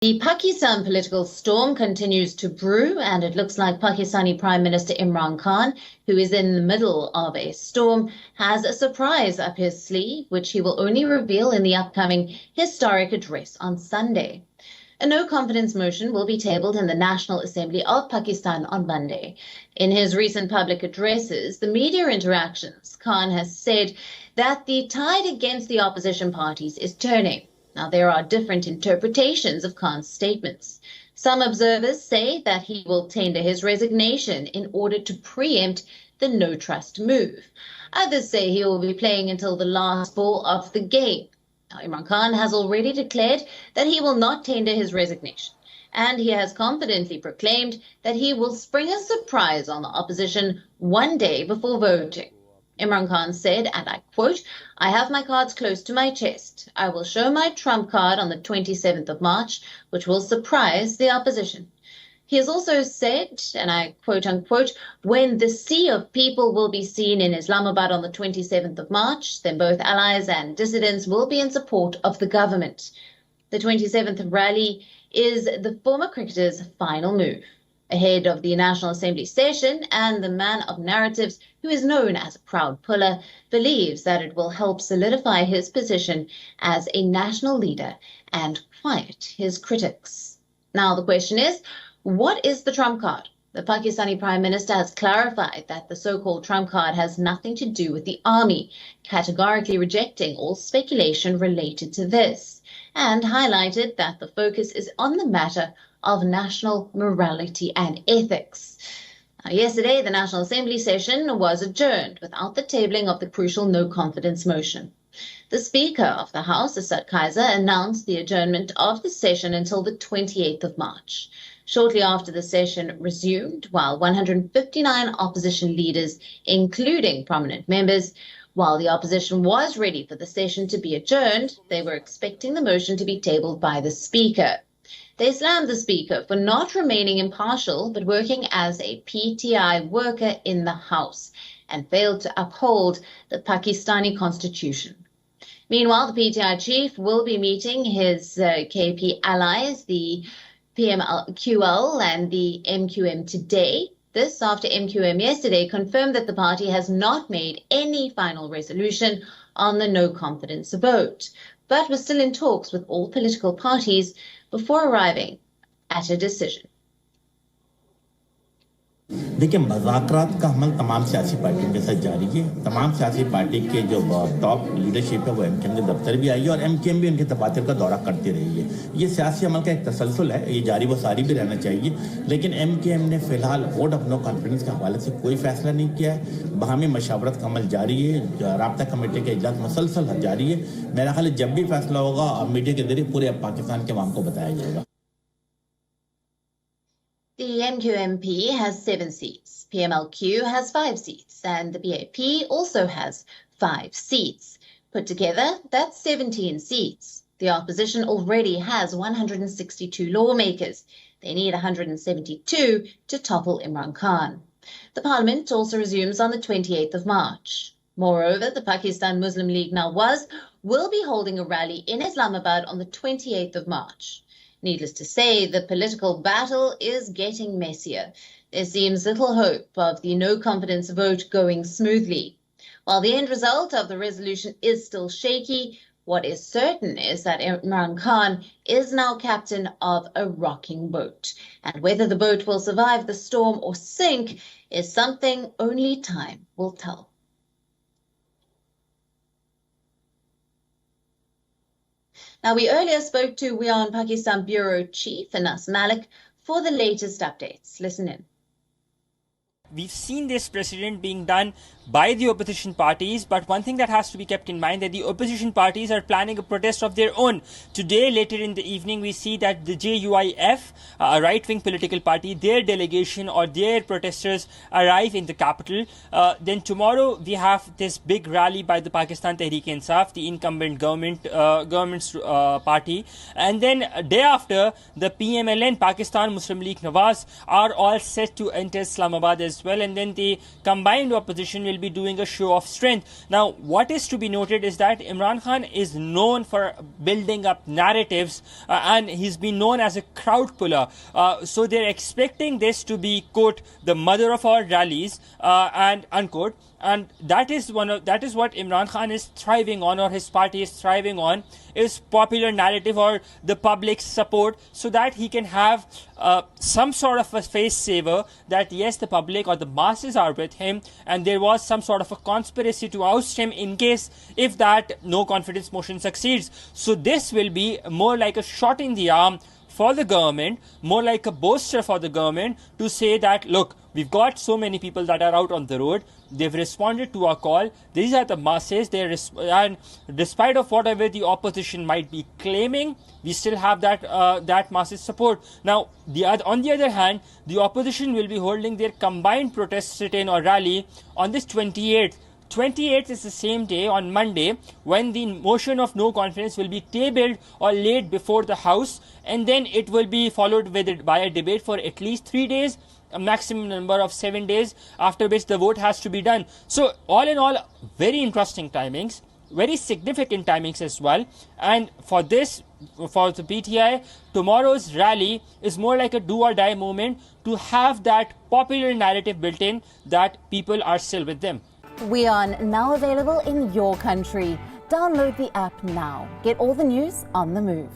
The Pakistan political storm continues to brew, and it looks like Pakistani Prime Minister Imran Khan, who is in the middle of a storm, has a surprise up his sleeve, which he will only reveal in the upcoming historic address on Sunday. A no-confidence motion will be tabled in the National Assembly of Pakistan on Monday. In his recent public addresses, the media interactions, Khan has said that the tide against the opposition parties is turning. Now, there are different interpretations of Khan's statements. Some observers say that he will tender his resignation in order to preempt the no-trust move. Others say he will be playing until the last ball of the game. Now, Imran Khan has already declared that he will not tender his resignation, and he has confidently proclaimed that he will spring a surprise on the opposition one day before voting. Imran Khan said, and I quote, "I have my cards close to my chest. I will show my trump card on the 27th of March, which will surprise the opposition." He has also said, and I quote unquote, "When the sea of people will be seen in Islamabad on the 27th of March, then both allies and dissidents will be in support of the government." The 27th rally is the former cricketer's final move. Ahead of the National Assembly session, and the man of narratives, who is known as a crowd puller, believes that it will help solidify his position as a national leader and quiet his critics. Now the question is, what is the trump card? The Pakistani Prime Minister has clarified that the so-called trump card has nothing to do with the army, categorically rejecting all speculation related to this, and highlighted that the focus is on the matter of national morality and ethics. Now, yesterday, the National Assembly session was adjourned without the tabling of the crucial no-confidence motion. The Speaker of the House, Asad Kaiser, announced the adjournment of the session until the 28th of March. Shortly after the session resumed, while 159 opposition leaders, including prominent members, while the opposition was ready for the session to be adjourned, they were expecting the motion to be tabled by the Speaker. They slammed the Speaker for not remaining impartial but working as a PTI worker in the House, and failed to uphold the Pakistani Constitution. Meanwhile, the PTI chief will be meeting his KP allies, the PMQL and the MQM, today. This after MQM yesterday confirmed that the party has not made any final resolution on the no-confidence vote, but was still in talks with all political parties before arriving at a decision. देखिए, मुज़ाकरात का अमल तमाम सियासी पार्टियों के साथ जारी है। तमाम सियासी पार्टी के जो टॉप लीडरशिप है वो एमकेएम के दफ्तर भी आई है और एमकेएम भी उनके दफातर का दौरा करती रही है। ये सियासी अमल का एक तसलसल है, ये जारी व सारी भी रहना चाहिए, लेकिन एमकेएम ने फिलहाल वोट ऑफ नो कॉन्फिडेंस के हवाले से कोई फैसला नहीं किया है। बाहमी मशावरत का अमल जारी है, राब्ता कमेटी का इजलास मुसलसल जारी है। मेरा ख्याल है जब भी फैसला होगा मीडिया के जरिए पूरे पाकिस्तान के अवाम को बताया जाएगा। The MQMP has 7 seats, PMLQ has 5 seats, and the BAP also has 5 seats. Put together, that's 17 seats. The opposition already has 162 lawmakers. They need 172 to topple Imran Khan. The parliament also resumes on the 28th of March. Moreover, the Pakistan Muslim League Nawaz will be holding a rally in Islamabad on the 28th of March. Needless to say, the political battle is getting messier. There seems little hope of the no-confidence vote going smoothly. While the end result of the resolution is still shaky, what is certain is that Imran Khan is now captain of a rocking boat. And whether the boat will survive the storm or sink is something only time will tell. Now, we earlier spoke to WION Pakistan Bureau Chief Anas Malik for the latest updates. Listen in. We've seen this precedent being done by the opposition parties, but one thing that has to be kept in mind that the opposition parties are planning a protest of their own. Today, later in the evening, we see that the JUIF, a right-wing political party, their delegation or their protesters arrive in the capital. Then tomorrow, we have this big rally by the Pakistan Tehreek-e-Insaf, the incumbent government's party. And then day after, the PMLN, Pakistan Muslim League Nawaz, are all set to enter Islamabad as as well, and then the combined opposition will be doing a show of strength. Now, what is to be noted is that Imran Khan is known for building up narratives, and he's been known as a crowd puller. So they're expecting this to be, quote, the mother of all rallies, and unquote. And that is what Imran Khan is thriving on, or his party is thriving on, is popular narrative or the public's support, so that he can have some sort of a face saver that yes, the public or the masses are with him, and there was some sort of a conspiracy to oust him in case if that no confidence motion succeeds. So this will be more like a shot in the arm for the government, more like a bolster for the government to say that, look, we've got so many people that are out on the road. They've responded to our call. These are the masses. And despite of whatever the opposition might be claiming, we still have that masses support. Now, on the other hand, the opposition will be holding their combined protest sit-in or rally on this 28th. 28th is the same day, on Monday, when the motion of no confidence will be tabled or laid before the House, and then it will be followed by a debate for at least 3 days, a maximum number of 7 days, after which the vote has to be done. So all in all, very interesting timings, very significant timings as well. And for the PTI, tomorrow's rally is more like a do or die moment to have that popular narrative built in that people are still with them. WION, now available in your country. Download the app now. Get all the news on the move.